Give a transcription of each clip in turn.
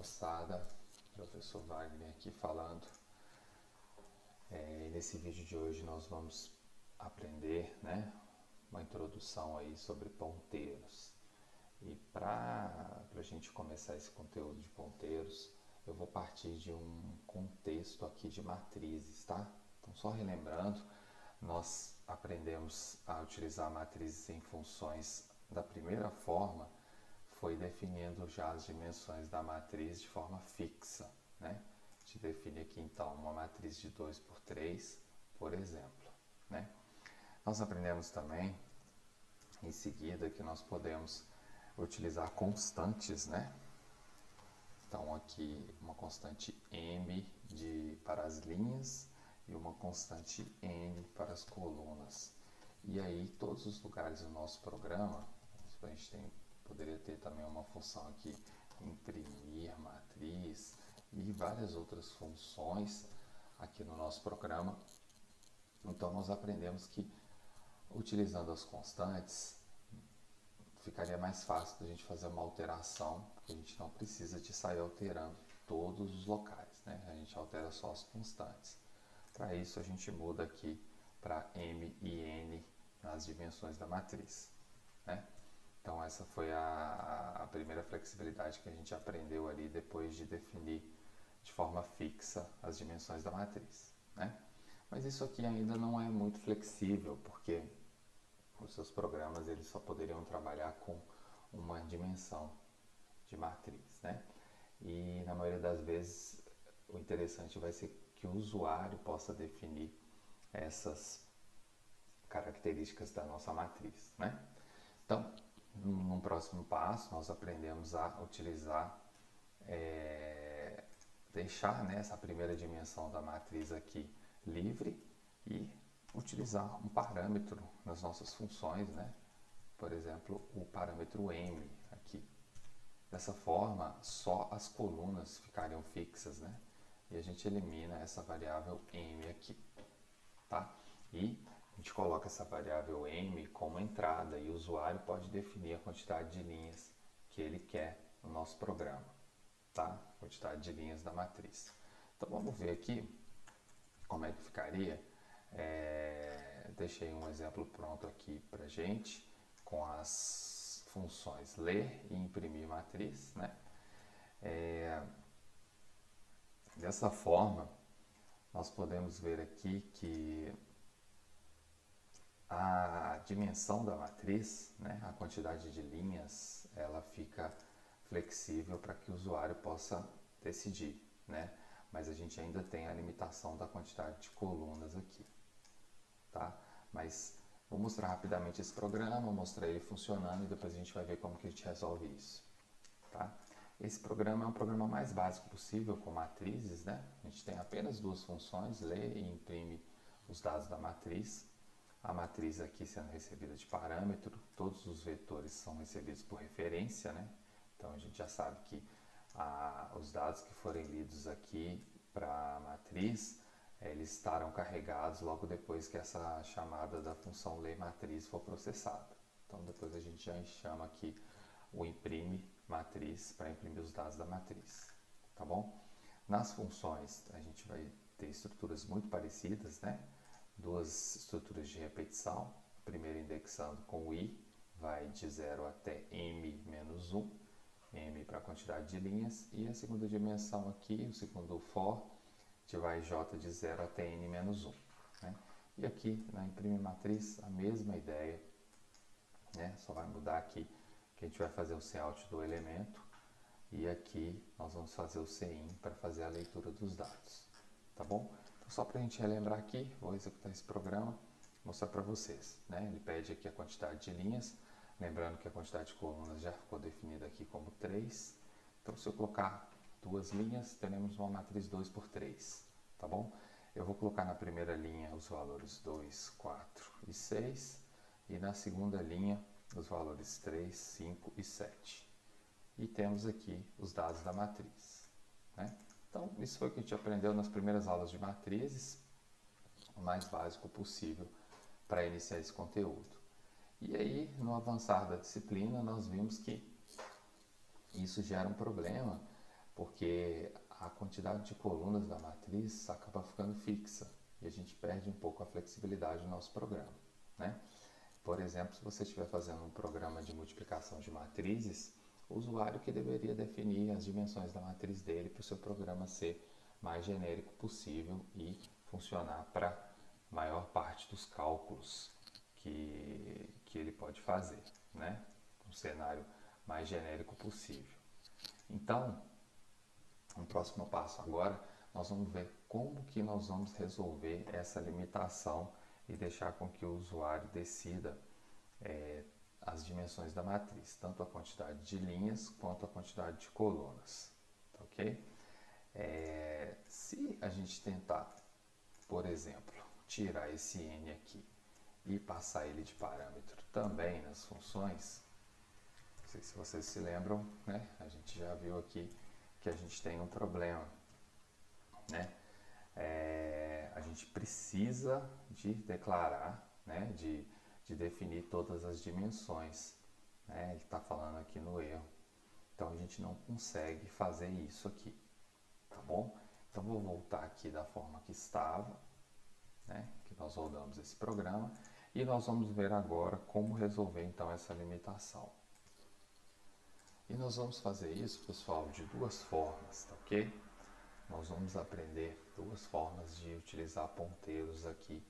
moçada, professor Wagner aqui falando. Nesse vídeo de hoje nós vamos aprender, uma introdução aí sobre ponteiros. E para a gente começar esse conteúdo de ponteiros, eu vou partir de um contexto aqui de matrizes, tá? Então, só relembrando, nós aprendemos a utilizar matrizes em funções da primeira forma, foi definindo já as dimensões da matriz de forma fixa, né? A gente define aqui então uma matriz de 2 por 3, por exemplo, né? Nós aprendemos também em seguida que nós podemos utilizar constantes, né? Então aqui uma constante m para as linhas e uma constante n para as colunas. E aí todos os lugares do nosso programa, a gente poderia ter também uma função aqui, imprimir matriz e várias outras funções aqui no nosso programa. Então nós aprendemos que utilizando as constantes ficaria mais fácil da gente fazer uma alteração, porque a gente não precisa de sair alterando todos os locais, né? A gente altera só as constantes. Para isso a gente muda aqui para m e n nas dimensões da matriz, né? Então essa foi a primeira flexibilidade que a gente aprendeu ali depois de definir de forma fixa as dimensões da matriz, né? Mas isso aqui ainda não é muito flexível, porque os seus programas eles só poderiam trabalhar com uma dimensão de matriz, né? E na maioria das vezes o interessante vai ser que o usuário possa definir essas características da nossa matriz, né? Então, num próximo passo, nós aprendemos a utilizar, deixar, né, essa primeira dimensão da matriz aqui livre e utilizar um parâmetro nas nossas funções, né? Por exemplo, o parâmetro m aqui. Dessa forma, só as colunas ficariam fixas, né? E a gente elimina essa variável m aqui, tá? E a gente coloca essa variável m como entrada e o usuário pode definir a quantidade de linhas que ele quer no nosso programa, tá? Quantidade de linhas da matriz. Então vamos ver aqui como é que ficaria. Deixei um exemplo pronto aqui pra gente com as funções ler e imprimir matriz, né? Dessa forma, nós podemos ver aqui que a dimensão da matriz, né, a quantidade de linhas, ela fica flexível para que o usuário possa decidir, né? Mas a gente ainda tem a limitação da quantidade de colunas aqui, tá? Mas vou mostrar rapidamente esse programa, mostrar ele funcionando e depois a gente vai ver como que a gente resolve isso, tá? Esse programa é um programa mais básico possível com matrizes, né? A gente tem apenas duas funções, lê e imprime os dados da matriz. A matriz aqui sendo recebida de parâmetro, todos os vetores são recebidos por referência, né? Então a gente já sabe que os dados que forem lidos aqui para a matriz, eles estarão carregados logo depois que essa chamada da função ler_matriz for processada. Então depois a gente já chama aqui o imprime matriz para imprimir os dados da matriz, tá bom? Nas funções a gente vai ter estruturas muito parecidas, né? Duas estruturas de repetição, a primeira indexando com o i, vai de 0 até m menos 1, m para a quantidade de linhas, e a segunda dimensão aqui, o segundo for, vai j de 0 até n menos 1. Né? E aqui na imprime matriz, a mesma ideia, né? Só vai mudar aqui que a gente vai fazer o cout do elemento, e aqui nós vamos fazer o cin para fazer a leitura dos dados, tá bom? Então, só para a gente relembrar aqui, vou executar esse programa, mostrar para vocês, né? Ele pede aqui a quantidade de linhas, lembrando que a quantidade de colunas já ficou definida aqui como 3, então se eu colocar duas linhas, teremos uma matriz 2 por 3, tá bom? Eu vou colocar na primeira linha os valores 2, 4 e 6, e na segunda linha os valores 3, 5 e 7. E temos aqui os dados da matriz, né? Então, isso foi o que a gente aprendeu nas primeiras aulas de matrizes, o mais básico possível para iniciar esse conteúdo. E aí, no avançar da disciplina, nós vimos que isso gera um problema, porque a quantidade de colunas da matriz acaba ficando fixa e a gente perde um pouco a flexibilidade do nosso programa, né? Por exemplo, se você estiver fazendo um programa de multiplicação de matrizes, o usuário que deveria definir as dimensões da matriz dele para o seu programa ser mais genérico possível e funcionar para a maior parte dos cálculos que ele pode fazer, né? Um cenário mais genérico possível. Então, no próximo passo agora, nós vamos ver como que nós vamos resolver essa limitação e deixar com que o usuário decida as dimensões da matriz, tanto a quantidade de linhas quanto a quantidade de colunas, tá ok? Se a gente tentar, por exemplo, tirar esse n aqui e passar ele de parâmetro também nas funções, não sei se vocês se lembram, né? A gente já viu aqui que a gente tem um problema, né? A gente precisa de declarar, né? de definir todas as dimensões, né? Ele está falando aqui no erro, então a gente não consegue fazer isso aqui, tá bom? Então vou voltar aqui da forma que estava, né? Que nós rodamos esse programa, e nós vamos ver agora como resolver então essa limitação. E nós vamos fazer isso, pessoal, de duas formas, tá ok? Nós vamos aprender duas formas de utilizar ponteiros aqui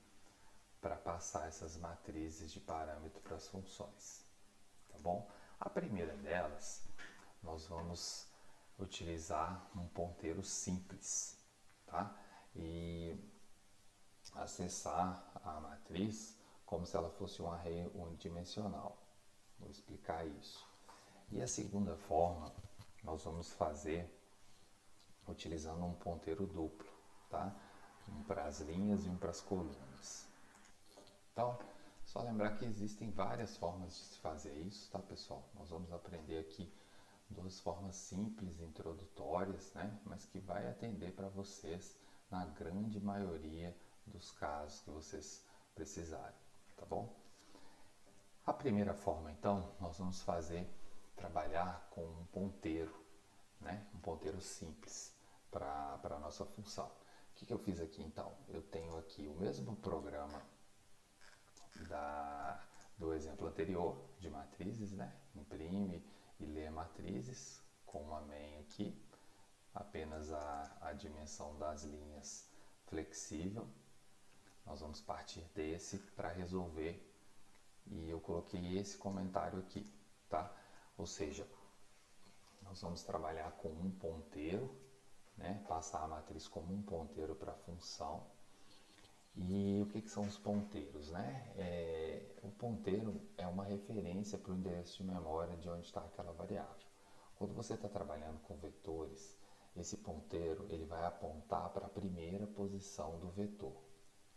para passar essas matrizes de parâmetro para as funções, tá bom? A primeira delas, nós vamos utilizar um ponteiro simples, tá? E acessar a matriz como se ela fosse um array unidimensional. Vou explicar isso. E a segunda forma, nós vamos fazer utilizando um ponteiro duplo, tá? Um para as linhas e um para as colunas. Então, só lembrar que existem várias formas de se fazer isso, tá, pessoal? Nós vamos aprender aqui duas formas simples, introdutórias, né? Mas que vai atender para vocês na grande maioria dos casos que vocês precisarem, tá bom? A primeira forma, então, nós vamos trabalhar com um ponteiro, né? Um ponteiro simples para a nossa função. O que eu fiz aqui, então? Eu tenho aqui o mesmo programa do exemplo anterior, de matrizes, né? Imprime e lê matrizes, com uma main aqui, apenas a dimensão das linhas flexível. Nós vamos partir desse para resolver, e eu coloquei esse comentário aqui, tá? Ou seja, nós vamos trabalhar com um ponteiro, né? Passar a matriz como um ponteiro para a função. E o que são os ponteiros, né? O ponteiro é uma referência para o endereço de memória de onde está aquela variável. Quando você está trabalhando com vetores, esse ponteiro ele vai apontar para a primeira posição do vetor,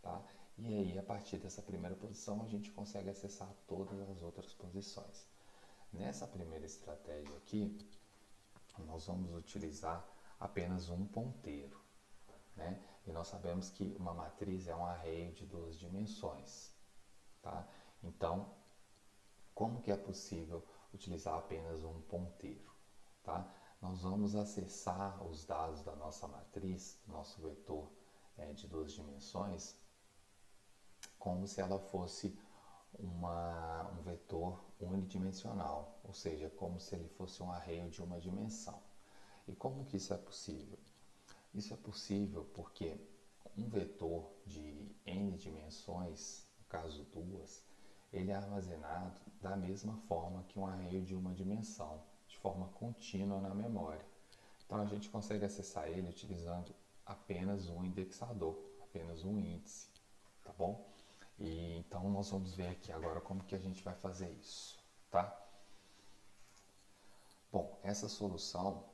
tá? E aí, a partir dessa primeira posição, a gente consegue acessar todas as outras posições. Nessa primeira estratégia aqui, nós vamos utilizar apenas um ponteiro, né? E nós sabemos que uma matriz é um array de duas dimensões, tá? Então, como que é possível utilizar apenas um ponteiro, tá? Nós vamos acessar os dados da nossa matriz, nosso vetor de duas dimensões, como se ela fosse um vetor unidimensional, ou seja, como se ele fosse um array de uma dimensão. E como que isso é possível? Isso é possível porque um vetor de n dimensões, no caso duas, ele é armazenado da mesma forma que um array de uma dimensão, de forma contínua na memória. Então a gente consegue acessar ele utilizando apenas um indexador, apenas um índice, tá bom? E então nós vamos ver aqui agora como que a gente vai fazer isso, tá? Bom, essa solução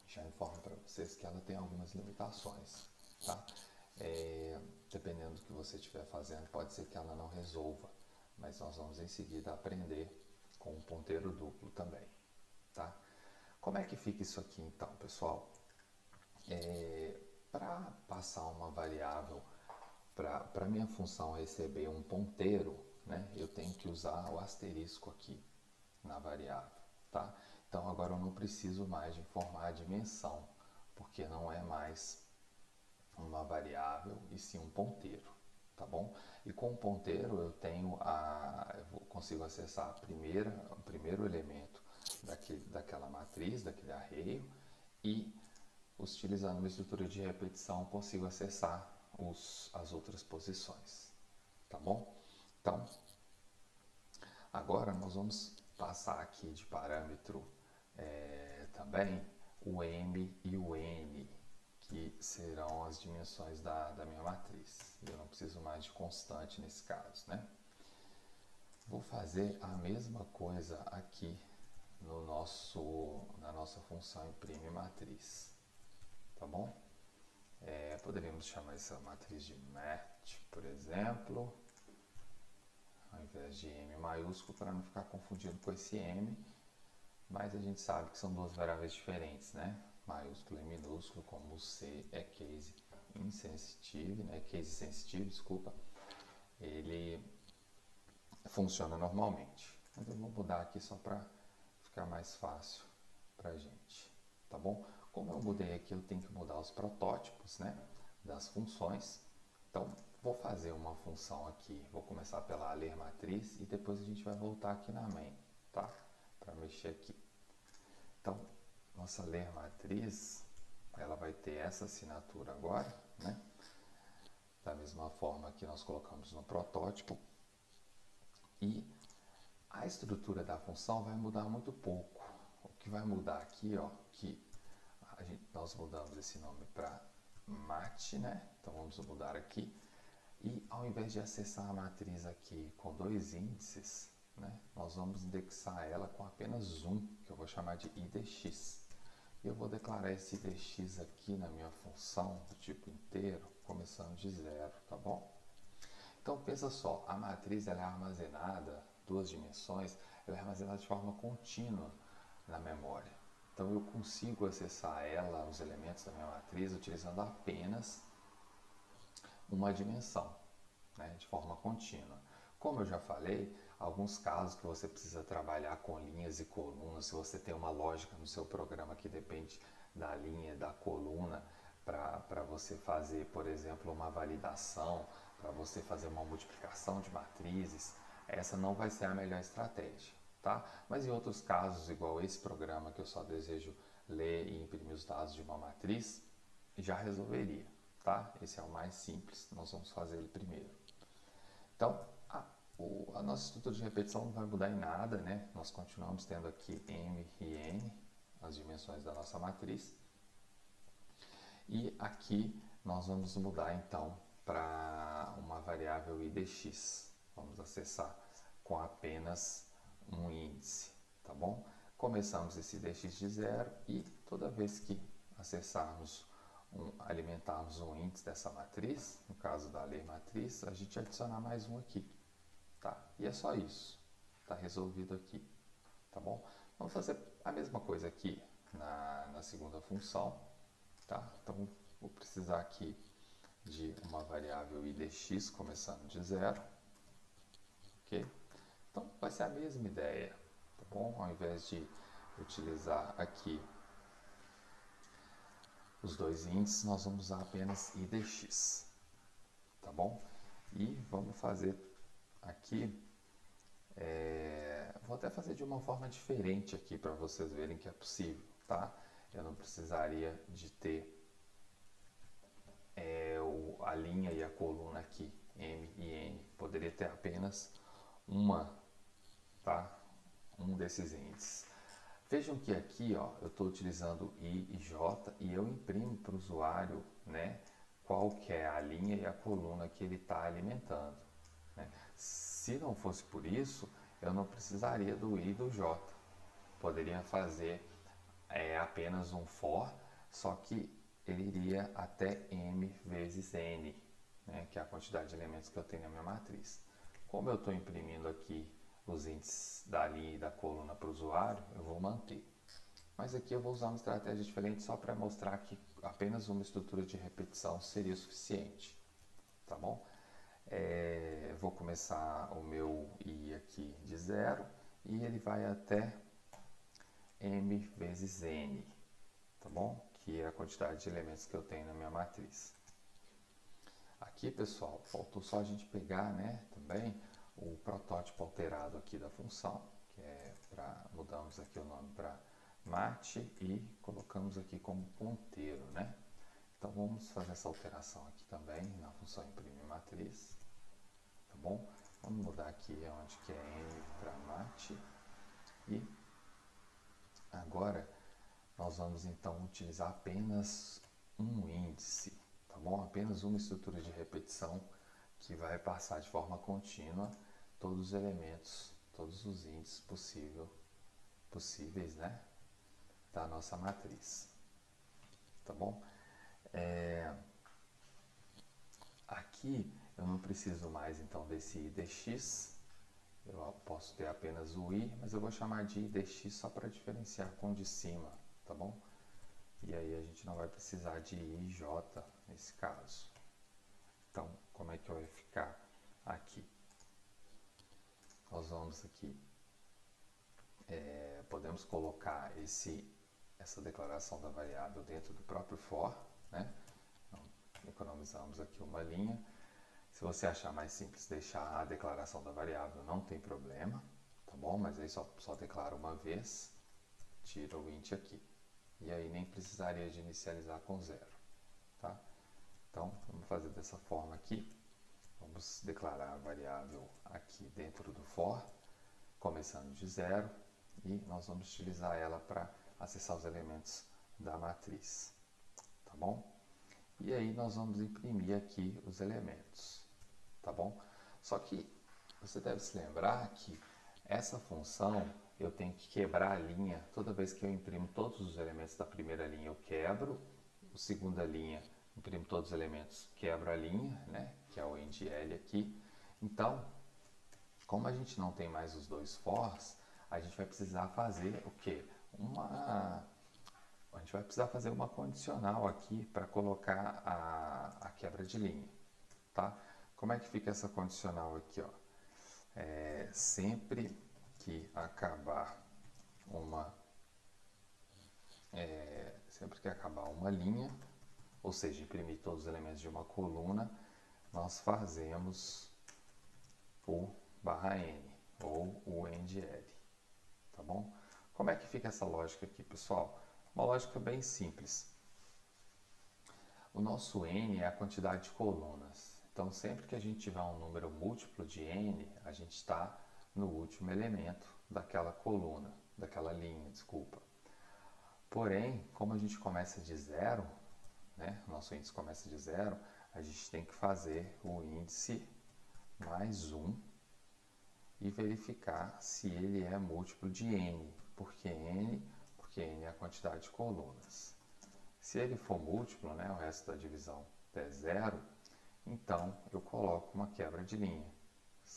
já informo para vocês que ela tem algumas limitações, tá? Dependendo do que você estiver fazendo, pode ser que ela não resolva, mas nós vamos em seguida aprender com um ponteiro duplo também, tá? Como é que fica isso aqui então, pessoal? Para passar uma variável, para minha função receber um ponteiro, né, eu tenho que usar o asterisco aqui na variável, tá? Então agora eu não preciso mais de informar a dimensão, porque não é mais uma variável e sim um ponteiro, tá bom? E com o ponteiro eu consigo acessar o primeiro elemento daquela matriz, daquele arreio, e utilizando uma estrutura de repetição consigo acessar as outras posições, tá bom? Então, agora nós vamos passar aqui de parâmetro também o m e o n, que serão as dimensões da minha matriz. Eu não preciso mais de constante nesse caso, né? Vou fazer a mesma coisa aqui na nossa função imprime matriz, tá bom? Poderíamos chamar essa matriz de match, por exemplo, ao invés de m maiúsculo, para não ficar confundido com esse m, mas a gente sabe que são duas variáveis diferentes, né? Maiúsculo e minúsculo, como o C é case insensitive, né? Case sensitive, desculpa, ele funciona normalmente. Mas eu vou mudar aqui só para ficar mais fácil para a gente, tá bom? Como eu mudei aqui, eu tenho que mudar os protótipos, né, das funções. Então, vou fazer uma função aqui, vou começar pela ler matriz e depois a gente vai voltar aqui na main, tá? Para mexer aqui. Então, nossa ler matriz, ela vai ter essa assinatura agora, né? Da mesma forma que nós colocamos no protótipo. E a estrutura da função vai mudar muito pouco. O que vai mudar aqui, ó, que nós mudamos esse nome para mat, né? Então vamos mudar aqui. E ao invés de acessar a matriz aqui com dois índices, né, nós vamos indexar ela com apenas um, que eu vou chamar de idx. E eu vou declarar esse idx aqui na minha função do tipo inteiro, começando de zero, tá bom? Então pensa só, a matriz ela é armazenada, duas dimensões, ela é armazenada de forma contínua na memória. Então eu consigo acessar ela, os elementos da minha matriz, utilizando apenas uma dimensão, né, de forma contínua. Como eu já falei, alguns casos que você precisa trabalhar com linhas e colunas, se você tem uma lógica no seu programa que depende da linha, da coluna, para você fazer, por exemplo, uma validação, para você fazer uma multiplicação de matrizes, essa não vai ser a melhor estratégia, tá? Mas em outros casos, igual esse programa que eu só desejo ler e imprimir os dados de uma matriz, já resolveria, tá? Esse é o mais simples, nós vamos fazer ele primeiro. Então, a nossa estrutura de repetição não vai mudar em nada, né? Nós continuamos tendo aqui m e n, as dimensões da nossa matriz. E aqui nós vamos mudar então para uma variável idx. Vamos acessar com apenas um índice, tá bom? Começamos esse idx de zero e toda vez que acessarmos, alimentarmos um índice dessa matriz, no caso da ler matriz, a gente adicionar mais um aqui, tá? E é só isso, tá resolvido aqui, tá bom? Vamos fazer a mesma coisa aqui na segunda função, tá? Então vou precisar aqui de uma variável idx começando de zero, ok? Então vai ser a mesma ideia, tá bom? Ao invés de utilizar aqui os dois índices, nós vamos usar apenas idx, tá bom? E vamos fazer aqui, vou até fazer de uma forma diferente aqui para vocês verem que é possível, tá? Eu não precisaria de ter a linha e a coluna aqui, M e N, poderia ter apenas uma, tá? Um desses índices. Vejam que aqui, ó, eu estou utilizando I e J e eu imprimo para o usuário, né, qual que é a linha e a coluna que ele está alimentando, né? Se não fosse por isso, eu não precisaria do I e do J. Poderia fazer apenas um for, só que ele iria até M vezes N, né, que é a quantidade de elementos que eu tenho na minha matriz. Como eu estou imprimindo aqui os índices da linha e da coluna para o usuário, eu vou manter. Mas aqui eu vou usar uma estratégia diferente só para mostrar que apenas uma estrutura de repetição seria suficiente, tá bom? Vou começar o meu I aqui de zero e ele vai até m vezes n, tá bom? Que é a quantidade de elementos que eu tenho na minha matriz. Aqui, pessoal, faltou só a gente pegar, né, também o protótipo alterado aqui da função, que é mudamos aqui o nome para mat e colocamos aqui como ponteiro, né? Então vamos fazer essa alteração aqui também na função imprimir matriz, tá bom? Vamos mudar aqui onde que é n para mat e agora nós vamos então utilizar apenas um índice, tá bom? Apenas uma estrutura de repetição que vai passar de forma contínua todos os elementos, todos os índices possíveis, né, da nossa matriz, tá bom? Aqui eu não preciso mais então desse IDX, eu posso ter apenas o I, mas eu vou chamar de IDX só para diferenciar com o de cima, tá bom? E aí a gente não vai precisar de IJ nesse caso. Então, como é que vai ficar aqui? Nós vamos aqui, podemos colocar essa declaração da variável dentro do próprio for, né? Então, economizamos aqui uma linha. Se você achar mais simples deixar a declaração da variável, não tem problema, tá bom? Mas aí só declara uma vez, tira o int aqui. E aí nem precisaria de inicializar com 0, tá? Então, vamos fazer dessa forma aqui. Vamos declarar a variável aqui dentro do for, começando de 0, e nós vamos utilizar ela para acessar os elementos da matriz, tá bom? E aí nós vamos imprimir aqui os elementos, tá bom? Só que você deve se lembrar que essa função eu tenho que quebrar a linha. Toda vez que eu imprimo todos os elementos da primeira linha eu quebro, a segunda linha imprimo todos os elementos, quebro a linha, né, que é o endl aqui. Então, como a gente não tem mais os dois fors, a gente vai precisar fazer o quê? A gente vai precisar fazer uma condicional aqui para colocar a quebra de linha, tá? Como é que fica essa condicional aqui, ó? Sempre que acabar uma linha, ou seja, imprimir todos os elementos de uma coluna, nós fazemos o /n ou o endl, tá bom? Como é que fica essa lógica aqui, pessoal? Uma lógica bem simples. O nosso n é a quantidade de colunas. Então, sempre que a gente tiver um número múltiplo de n, a gente está no último elemento daquela coluna, daquela linha, desculpa. Porém, como a gente começa de 0, né, o nosso índice começa de 0, a gente tem que fazer o índice mais 1 e verificar se ele é múltiplo de n. Por que n? Porque n é a quantidade de colunas. Se ele for múltiplo, né, o resto da divisão é 0, então eu coloco uma quebra de linha.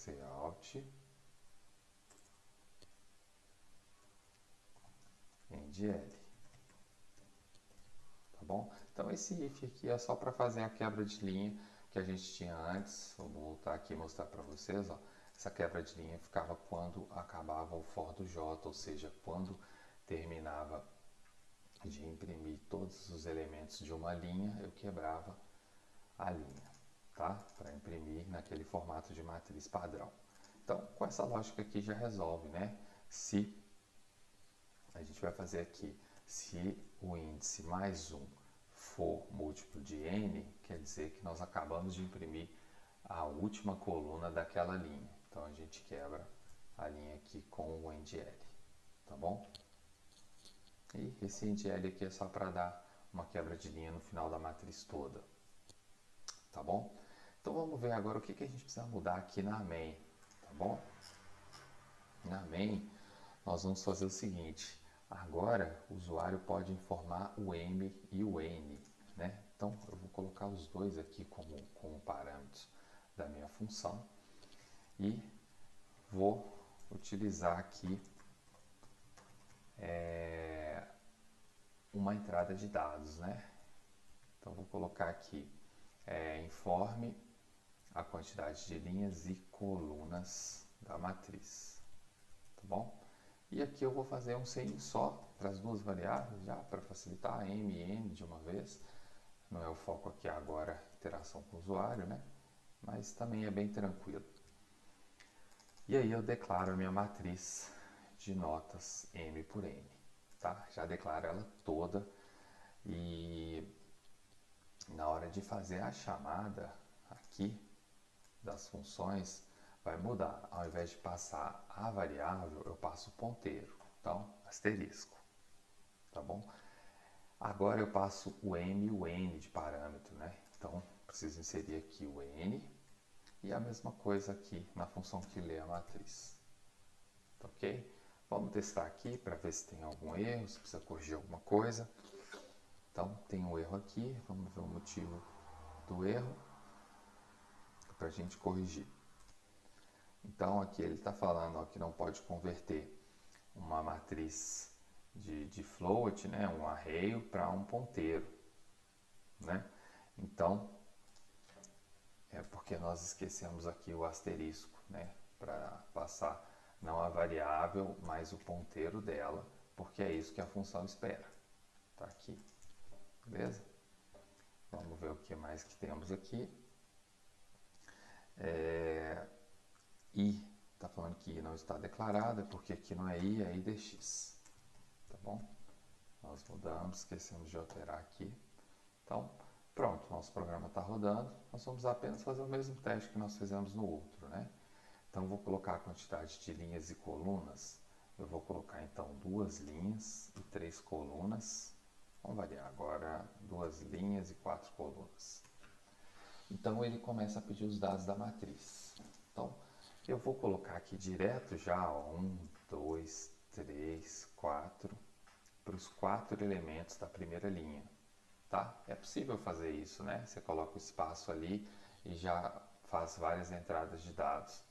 Cout endl. Tá bom? Então esse if aqui é só para fazer a quebra de linha que a gente tinha antes. Vou voltar aqui e mostrar para vocês, ó. Essa quebra de linha ficava quando acabava o for do j, ou seja, quando terminava de imprimir todos os elementos de uma linha, eu quebrava a linha, tá? Para imprimir naquele formato de matriz padrão. Então, com essa lógica aqui já resolve, né? Se a gente vai fazer aqui, se o índice mais 1 for múltiplo de n, quer dizer que nós acabamos de imprimir a última coluna daquela linha. Então, a gente quebra a linha aqui com o endl, tá bom? E esse endl aqui é só para dar uma quebra de linha no final da matriz toda, tá bom? Então, vamos ver agora o que a gente precisa mudar aqui na main, tá bom? Na main, nós vamos fazer o seguinte. Agora, o usuário pode informar o m e o n, né? Então, eu vou colocar os dois aqui como parâmetros da minha função e vou utilizar aqui uma entrada de dados, né? Então, vou colocar aqui informe a quantidade de linhas e colunas da matriz, tá bom? E aqui eu vou fazer um CI só para as duas variáveis, já para facilitar, M e N de uma vez. Não é o foco aqui agora, interação com o usuário, né? Mas também é bem tranquilo. E aí eu declaro a minha matriz de notas M por N, tá? Já declaro ela toda e na hora de fazer a chamada aqui das funções vai mudar. Ao invés de passar a variável, eu passo o ponteiro. Então, asterisco, tá bom? Agora eu passo o M e o N de parâmetro, né? Então, preciso inserir aqui o N e a mesma coisa aqui na função que lê a matriz. Tá ok? Vamos testar aqui para ver se tem algum erro, se precisa corrigir alguma coisa. Então, tem um erro aqui, vamos ver o motivo do erro para a gente corrigir. Então, aqui ele está falando ó, que não pode converter uma matriz de float, né, um array, para um ponteiro, né? Então, é porque nós esquecemos aqui o asterisco, né, para passar não a variável, mas o ponteiro dela, porque é isso que a função espera. Tá aqui, beleza? Vamos ver o que mais que temos aqui. I está falando que I não está declarada, porque aqui não é I, é IDX. Tá bom? Nós mudamos, esquecemos de alterar aqui. Então, pronto, nosso programa está rodando. Nós vamos apenas fazer o mesmo teste que nós fizemos no outro, né? Então, vou colocar a quantidade de linhas e colunas. Eu vou colocar, então, 2 linhas e 3 colunas. Vamos variar agora, 2 linhas e 4 colunas. Então, ele começa a pedir os dados da matriz. Então, eu vou colocar aqui direto já, ó, 1, 2, 3, 4, para os 4 elementos da primeira linha. Tá? É possível fazer isso, né? Você coloca o espaço ali e já faz várias entradas de dados.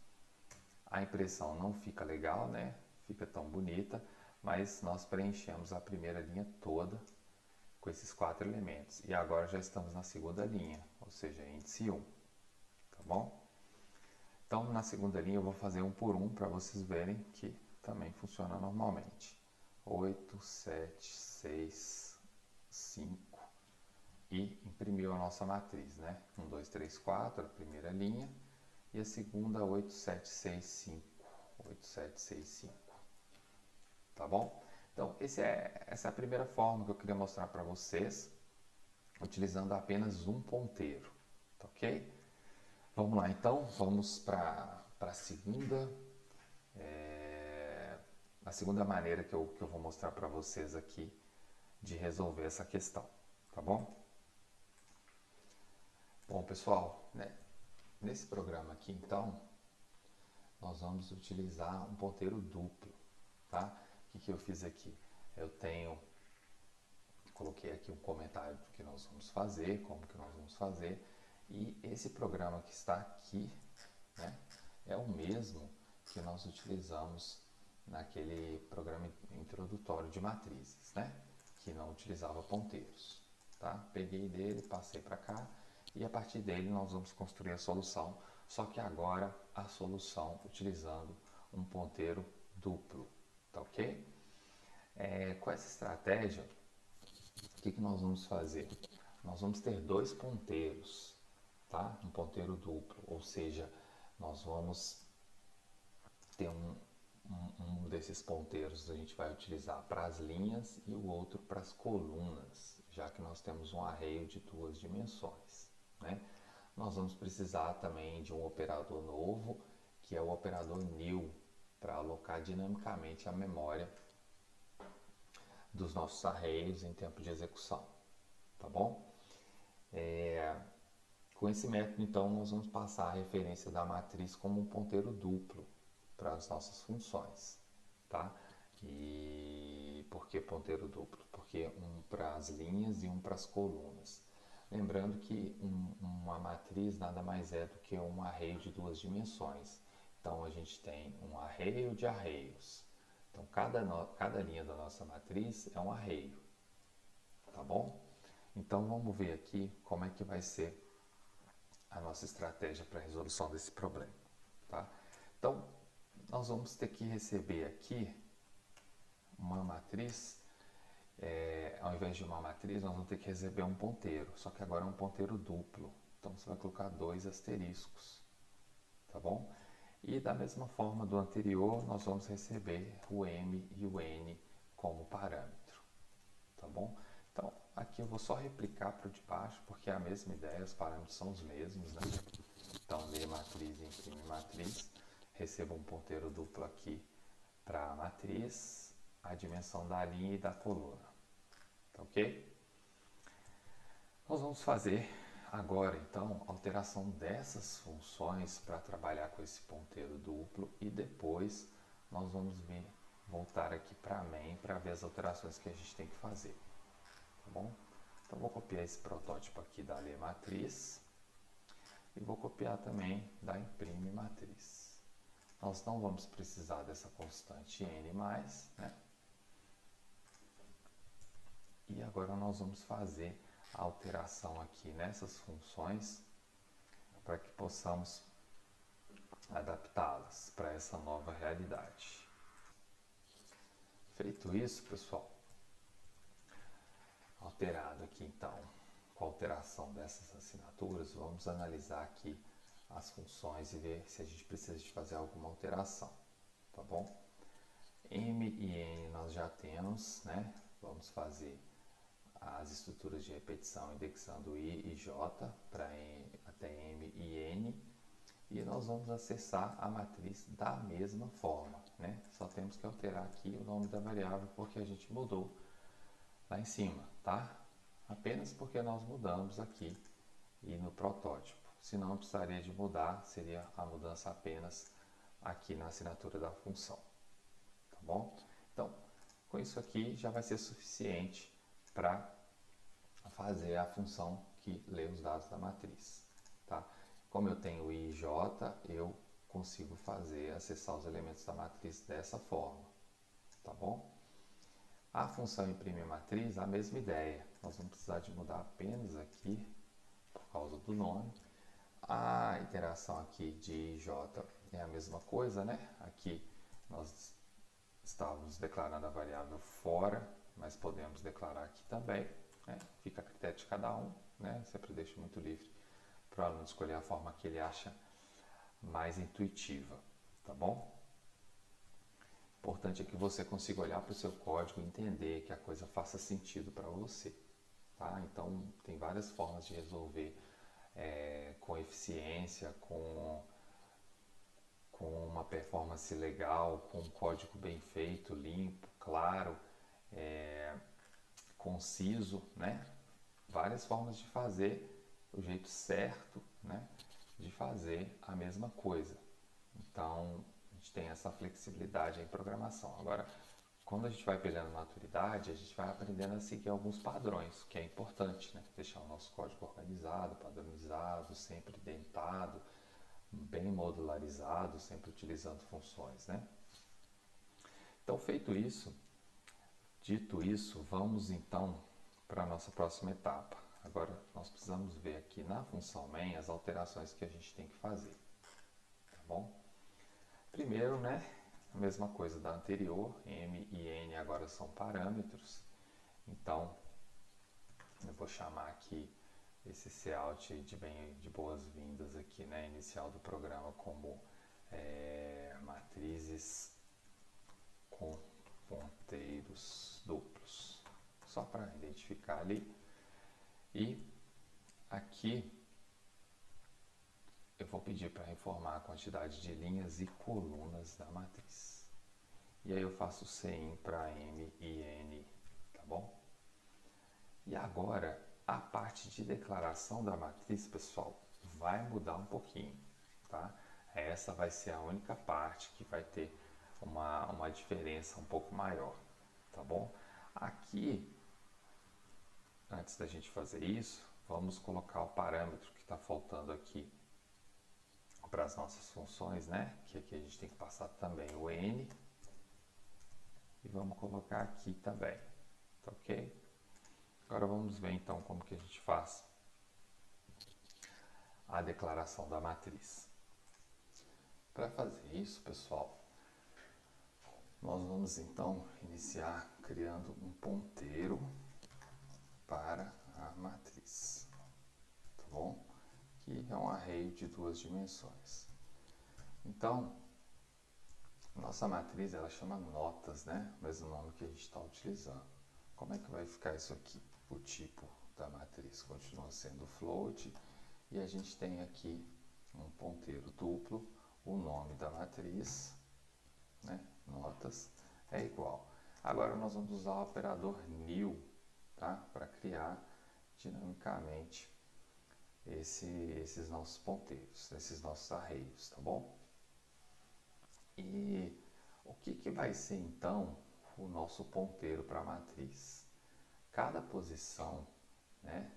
A impressão não fica legal, né? Fica tão bonita, mas nós preenchemos a primeira linha toda com esses 4 elementos. E agora já estamos na segunda linha, ou seja, índice 1, tá bom? Então, na segunda linha eu vou fazer um por um para vocês verem que também funciona normalmente. 8, 7, 6, 5 e imprimiu a nossa matriz, né? 1, 2, 3, 4, a primeira linha e a segunda 8, 7, 6, 5. 8, 7, 6, 5. Tá bom? Então, essa é a primeira forma que eu queria mostrar para vocês, utilizando apenas um ponteiro, tá ok? Vamos lá, então, vamos para a segunda, a segunda maneira que eu vou mostrar para vocês aqui de resolver essa questão, tá bom? Bom, pessoal, né, nesse programa aqui, então, nós vamos utilizar um ponteiro duplo, tá? O que eu fiz aqui? Coloquei aqui um comentário do que nós vamos fazer, como que nós vamos fazer, e esse programa que está aqui, né, é o mesmo que nós utilizamos naquele programa introdutório de matrizes, né, que não utilizava ponteiros. Tá? Peguei dele, passei para cá e a partir dele nós vamos construir a solução, só que agora a solução utilizando um ponteiro duplo, tá ok? Com essa estratégia, o que nós vamos fazer? Nós vamos ter 2 ponteiros, tá? Um ponteiro duplo, ou seja, nós vamos ter um desses ponteiros a gente vai utilizar para as linhas e o outro para as colunas, já que nós temos um array de 2 dimensões, né? Nós vamos precisar também de um operador novo, que é o operador new, para alocar dinamicamente a memória dos nossos arrays em tempo de execução, tá bom? Com esse método, então, nós vamos passar a referência da matriz como um ponteiro duplo para as nossas funções, tá? E por que ponteiro duplo? Porque um para as linhas e um para as colunas. Lembrando que uma matriz nada mais é do que um array de 2 dimensões. Então, a gente tem um array de arrays. Então, cada linha da nossa matriz é um array, tá bom? Então, vamos ver aqui como é que vai ser a nossa estratégia para a resolução desse problema, tá? Então, nós vamos ter que receber aqui uma matriz, ao invés de uma matriz, nós vamos ter que receber um ponteiro, só que agora é um ponteiro duplo. Então você vai colocar 2 asteriscos, tá bom? E da mesma forma do anterior, nós vamos receber o M e o N como parâmetro, tá bom? Então, aqui eu vou só replicar para o de baixo, porque é a mesma ideia, os parâmetros são os mesmos, né? Então, ler matriz e imprime matriz, recebo um ponteiro duplo aqui para a matriz, a dimensão da linha e da coluna, tá ok? Nós vamos fazer agora, então, alteração dessas funções para trabalhar com esse ponteiro duplo e depois nós vamos voltar aqui para main para ver as alterações que a gente tem que fazer, tá bom? Então, vou copiar esse protótipo aqui da ler matriz e vou copiar também da imprime matriz. Nós não vamos precisar dessa constante n+, né? E agora nós vamos fazer a alteração aqui nessas funções para que possamos adaptá-las para essa nova realidade. Feito isso, pessoal, alterado aqui então, com a alteração dessas assinaturas, vamos analisar aqui as funções e ver se a gente precisa de fazer alguma alteração, tá bom? M e N nós já temos, né? Vamos fazer as estruturas de repetição indexando I e J para até M e N, e nós vamos acessar a matriz da mesma forma, né? Só temos que alterar aqui o nome da variável porque a gente mudou lá em cima, tá? Apenas porque nós mudamos aqui e no protótipo. Se não precisaria de mudar, seria a mudança apenas aqui na assinatura da função, tá bom? Então, com isso aqui já vai ser suficiente para fazer a função que lê os dados da matriz, tá? Como eu tenho I e J, eu consigo acessar os elementos da matriz dessa forma, tá bom? A função imprime matriz, a mesma ideia. Nós vamos precisar de mudar apenas aqui, por causa do nome. A iteração aqui de I e J é a mesma coisa, né? Aqui nós estávamos declarando a variável fora, mas podemos declarar aqui também, né? Fica a critério de cada um, né? Sempre deixo muito livre para o aluno escolher a forma que ele acha mais intuitiva, tá bom? Importante é que você consiga olhar para o seu código e entender que a coisa faça sentido para você, tá? Então, tem várias formas de resolver com eficiência, com uma performance legal, com um código bem feito, limpo, claro, conciso, né? Várias formas de fazer o jeito certo, né? De fazer a mesma coisa. Então, a gente tem essa flexibilidade em programação. Agora, quando a gente vai pegando maturidade, a gente vai aprendendo a seguir alguns padrões, que é importante, né? Deixar o nosso código organizado, padronizado, sempre dentado, bem modularizado, sempre utilizando funções, né? Então, feito isso, dito isso, vamos então para a nossa próxima etapa. Agora, nós precisamos ver aqui na função main as alterações que a gente tem que fazer, tá bom? Primeiro, né, a mesma coisa da anterior, M e N agora são parâmetros, então eu vou chamar aqui esse cout de boas-vindas aqui, né, inicial do programa como matrizes com ponteiros duplos, só para identificar ali. E aqui eu vou pedir para informar a quantidade de linhas e colunas da matriz. E aí eu faço CIN para M e N, tá bom? E agora, a parte de declaração da matriz, pessoal, vai mudar um pouquinho, tá? Essa vai ser a única parte que vai ter uma diferença um pouco maior, tá bom? Aqui, antes da gente fazer isso, vamos colocar o parâmetro que está faltando aqui para as nossas funções, né? Que aqui a gente tem que passar também o N. E vamos colocar aqui também, tá ok? Agora vamos ver então como que a gente faz a declaração da matriz. Para fazer isso, pessoal, Nós vamos então iniciar criando um ponteiro para a matriz, tá bom? Que é um array de 2 dimensões. Então, nossa matriz ela chama notas, né? O mesmo nome que a gente está utilizando. Como é que vai ficar isso aqui? O tipo da matriz continua sendo float e a gente tem aqui um ponteiro duplo, o nome da matriz, né? Notas, é igual. Agora nós vamos usar o operador new, tá? Para criar dinamicamente esses nossos ponteiros, esses nossos arrayos, tá bom? E o que vai ser então o nosso ponteiro para a matriz? Cada posição, né,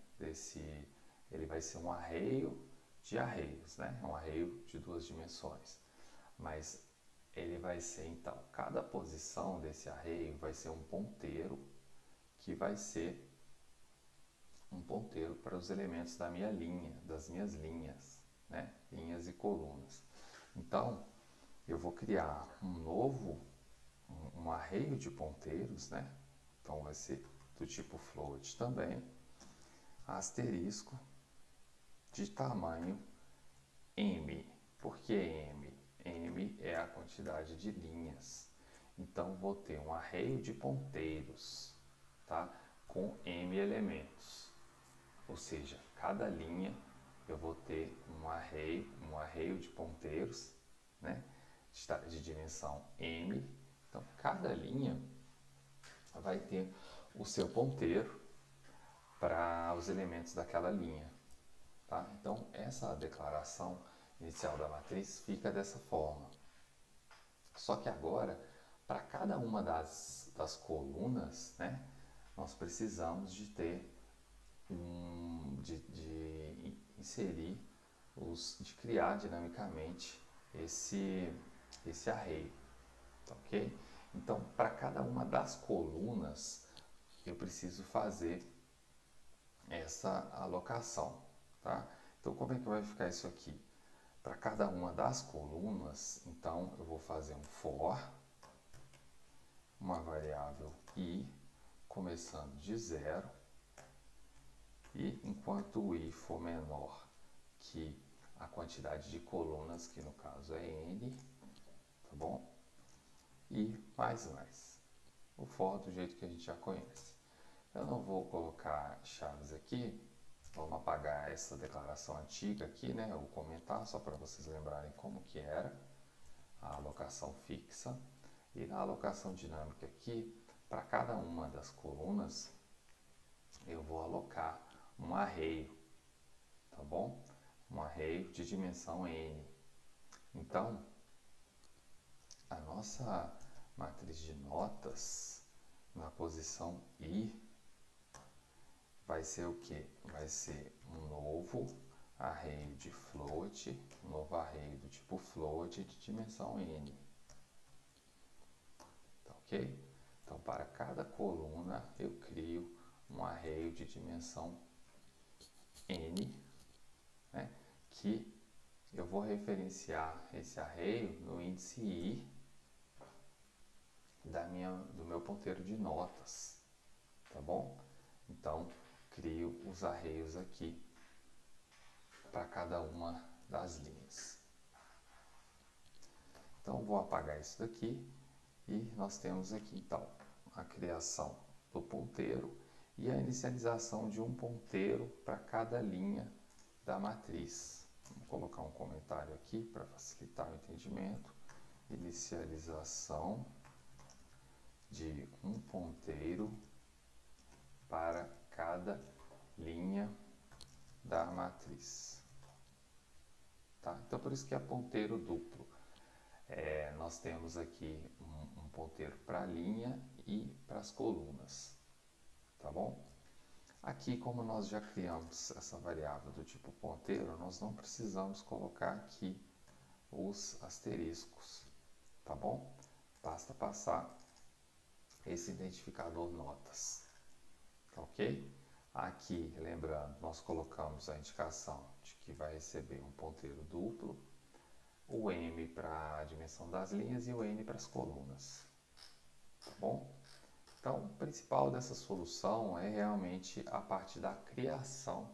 ele vai ser um arraio de arraios, né? Um arraio de 2 dimensões. Mas ele vai ser então, cada posição desse arraio vai ser um ponteiro que vai ser um ponteiro para os elementos da minha linha, das minhas linhas, né? Linhas e colunas. Então, eu vou criar um arraio de ponteiros, né? Então vai ser do tipo float também, asterisco de tamanho m. Por que m? M é a quantidade de linhas. Então vou ter um arraio de ponteiros, tá? Com m elementos. Ou seja, cada linha eu vou ter um arraio de ponteiros, né? De dimensão m. Então cada linha vai ter o seu ponteiro para os elementos daquela linha, tá? Então essa declaração inicial da matriz fica dessa forma. Só que agora, para cada uma das colunas, né, nós precisamos de ter de inserir de criar dinamicamente esse array, tá ok? Então, para cada uma das colunas, eu preciso fazer essa alocação, tá? Então, como é que vai ficar isso aqui? Para cada uma das colunas, então, eu vou fazer um for, uma variável i, começando de 0, e enquanto o i for menor que a quantidade de colunas, que no caso é n, tá bom? E mais. O for do jeito que a gente já conhece. Eu não vou colocar chaves aqui, vamos apagar essa declaração antiga aqui, né? Ou comentar só para vocês lembrarem como que era a alocação fixa. E na alocação dinâmica aqui, para cada uma das colunas, eu vou alocar um arraio, tá bom? Um arraio de dimensão n. Então, a nossa matriz de notas na posição i vai ser o que? Vai ser um novo arraio de float, um novo arraio do tipo float de dimensão n. Tá ok? Então, para cada coluna, eu crio um arraio de dimensão n, né, que eu vou referenciar esse arraio no índice i do meu ponteiro de notas, tá bom? Então, crio os arraios aqui para cada uma das linhas. Então, vou apagar isso daqui e nós temos aqui, então, a criação do ponteiro e a inicialização de um ponteiro para cada linha da matriz. Vou colocar um comentário aqui para facilitar o entendimento. Inicialização de um ponteiro para cada linha da matriz. Tá? Então, por isso que é ponteiro duplo. Nós temos aqui um ponteiro para a linha e para as colunas. Tá bom? Aqui, como nós já criamos essa variável do tipo ponteiro, nós não precisamos colocar aqui os asteriscos, tá bom? Basta passar esse identificador notas, tá ok? Aqui, lembrando, nós colocamos a indicação de que vai receber um ponteiro duplo, o m para a dimensão das linhas e o n para as colunas. tá bom? Então, o principal dessa solução é realmente a parte da criação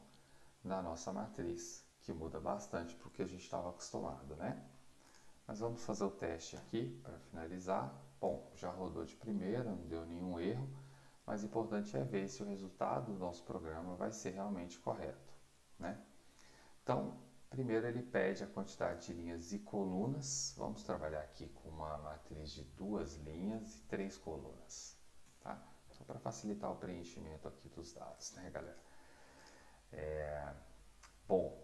da nossa matriz, que muda bastante para o que a gente estava acostumado, né? Mas vamos fazer o teste aqui para finalizar. Bom, já rodou de primeira, não deu nenhum erro, mas o importante é ver se o resultado do nosso programa vai ser realmente correto, né? Então, primeiro ele pede a quantidade de linhas e colunas. Vamos trabalhar aqui com uma matriz de 2 linhas e 3 colunas, tá? Só para facilitar o preenchimento aqui dos dados, né, galera? Bom,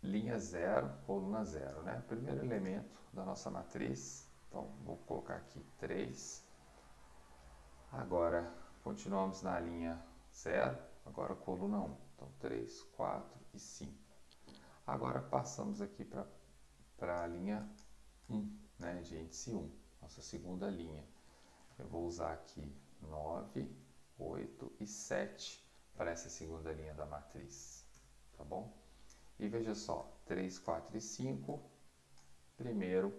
linha 0, coluna 0, né? Primeiro elemento da nossa matriz. Então, vou colocar aqui 3. Agora, continuamos na linha 0, agora coluna 1. Então, 3, 4 e 5. Agora, passamos aqui para a linha 1, né, de índice 1, nossa segunda linha. Eu vou usar aqui 9, 8 e 7 para essa segunda linha da matriz, tá bom? E veja só, 3, 4 e 5, primeira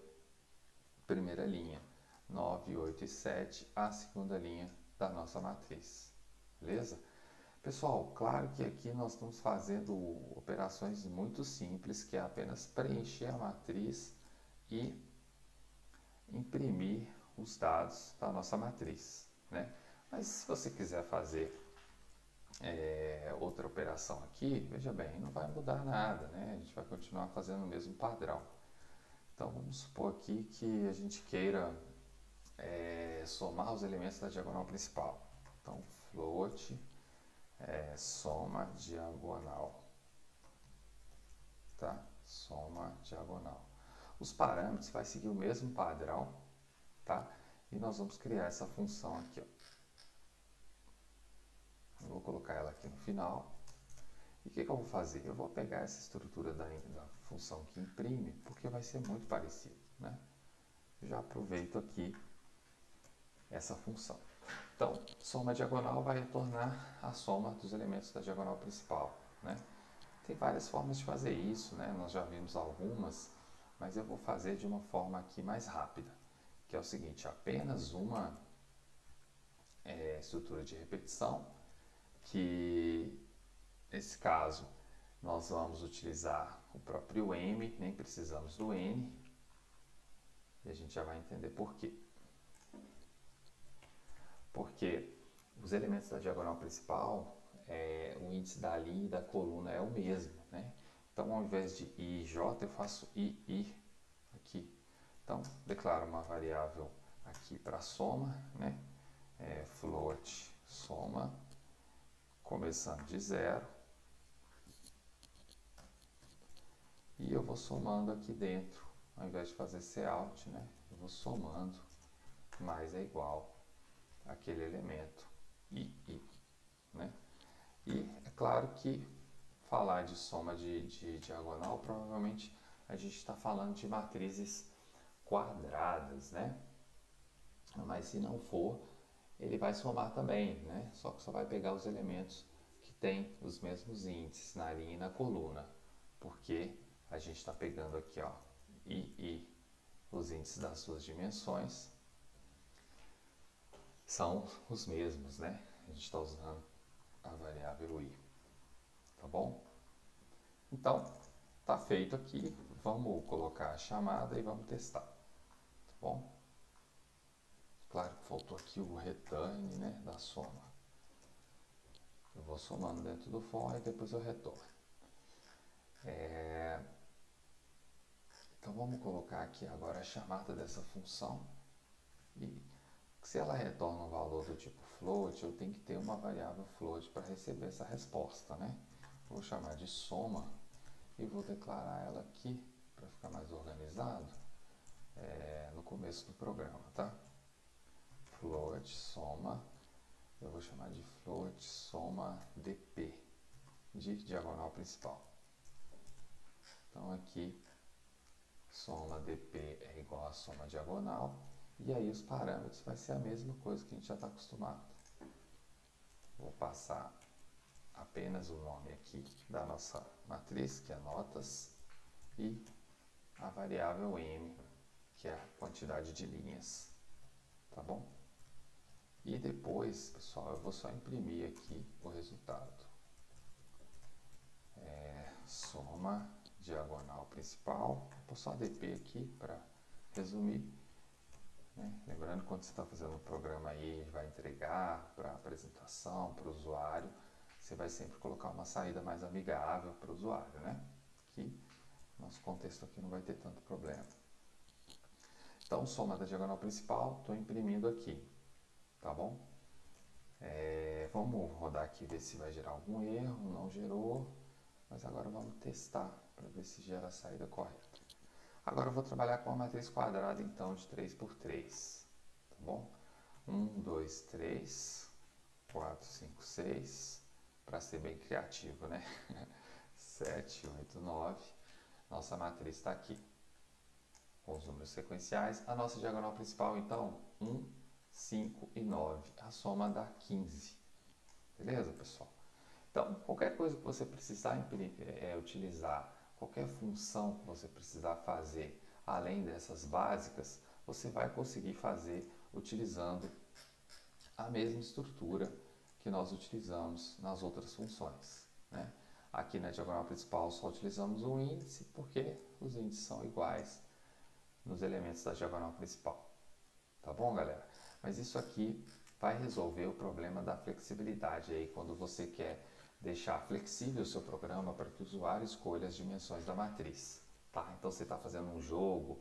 linha. 9, 8 e 7, a segunda linha da nossa matriz, beleza? Pessoal, claro que aqui nós estamos fazendo operações muito simples, que é apenas preencher a matriz e imprimir os dados da nossa matriz, né? Mas se você quiser fazer outra operação aqui, veja bem, não vai mudar nada, né? A gente vai continuar fazendo o mesmo padrão. Então vamos supor aqui que a gente queira somar os elementos da diagonal principal. Então float soma diagonal, tá? Soma diagonal. Os parâmetros vai seguir o mesmo padrão, tá? E nós vamos criar essa função aqui, ó. Eu vou colocar ela aqui no final. E o que eu vou fazer? Eu vou pegar essa estrutura da função que imprime, porque vai ser muito parecido, né? Já aproveito aqui essa função. Então, soma diagonal vai retornar a soma dos elementos da diagonal principal, né? Tem várias formas de fazer isso, né? Nós já vimos algumas, mas eu vou fazer de uma forma aqui mais rápida, que é o seguinte, apenas uma estrutura de repetição, que nesse caso nós vamos utilizar o próprio M, nem precisamos do N, e a gente já vai entender por quê. Porque os elementos da diagonal principal, o índice da linha e da coluna é o mesmo, né? Então, ao invés de I e J, eu faço I aqui. Então, declaro uma variável aqui para soma, né? Float soma, começando de 0. E eu vou somando aqui dentro, ao invés de fazer cout, né? Eu vou somando, mais é igual àquele elemento I, né? E é claro que falar de soma de diagonal, provavelmente a gente está falando de matrizes quadradas, né? Mas se não for, ele vai somar também, né? Só que só vai pegar os elementos que têm os mesmos índices na linha e na coluna, porque a gente está pegando aqui, ó, I, os índices das suas dimensões são os mesmos, né? A gente está usando a variável I, tá bom? Então, tá feito aqui, vamos colocar a chamada e vamos testar, tá bom? Claro que faltou aqui o return, né, da soma. Eu vou somando dentro do for e depois eu retorno. Então vamos colocar aqui agora a chamada dessa função. E se ela retorna um valor do tipo float, eu tenho que ter uma variável float para receber essa resposta, né? Vou chamar de soma e vou declarar ela aqui, para ficar mais organizado, no começo do programa, tá? Float soma, eu vou chamar de float soma dp, de diagonal principal. Então aqui, soma dp é igual a soma diagonal, e aí os parâmetros vai ser a mesma coisa que a gente já está acostumado. Vou passar apenas o nome aqui da nossa matriz, que é notas, e a variável m, que é a quantidade de linhas, tá bom? E depois, pessoal, eu vou só imprimir aqui o resultado. Soma diagonal principal. Vou só DP aqui para resumir. Né? Lembrando que quando você está fazendo um programa aí, vai entregar para apresentação, para o usuário, você vai sempre colocar uma saída mais amigável para o usuário, né? Que nosso contexto aqui não vai ter tanto problema. Então, soma da diagonal principal, estou imprimindo aqui, tá bom? Vamos rodar aqui, ver se vai gerar algum erro. Não gerou, mas agora vamos testar para ver se gera a saída correta. Agora eu vou trabalhar com a matriz quadrada, então, de 3 por 3, tá bom? 1, 2, 3, 4, 5, 6, para ser bem criativo, né? 7, 8, 9, nossa matriz está aqui, com os números sequenciais. A nossa diagonal principal, então, 1, 5 e 9, a soma dá 15, beleza, pessoal? Então, qualquer coisa que você precisar utilizar, qualquer função que você precisar fazer, além dessas básicas, você vai conseguir fazer utilizando a mesma estrutura que nós utilizamos nas outras funções, né? Aqui na diagonal principal só utilizamos o índice, porque os índices são iguais nos elementos da diagonal principal. Tá bom, galera? Mas isso aqui vai resolver o problema da flexibilidade aí, quando você quer deixar flexível o seu programa para que o usuário escolha as dimensões da matriz. Tá? Então você está fazendo um jogo,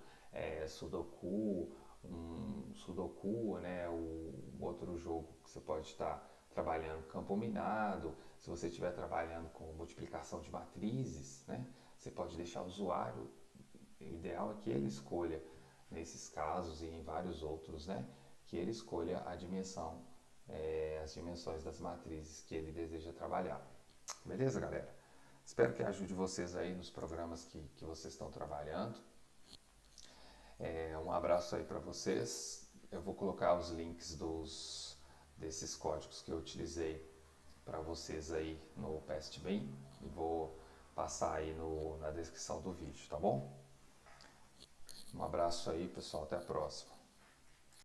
Sudoku, né? O outro jogo que você pode estar trabalhando campo minado, se você estiver trabalhando com multiplicação de matrizes, né? Você pode deixar o usuário, o ideal é que ele escolha, nesses casos e em vários outros, né? Que ele escolha a dimensão, as dimensões das matrizes que ele deseja trabalhar. Beleza, galera? Espero que ajude vocês aí nos programas que vocês estão trabalhando. Um abraço aí para vocês. Eu vou colocar os links desses códigos que eu utilizei para vocês aí no PestBin e vou passar aí na descrição do vídeo, tá bom? Um abraço aí, pessoal. Até a próxima.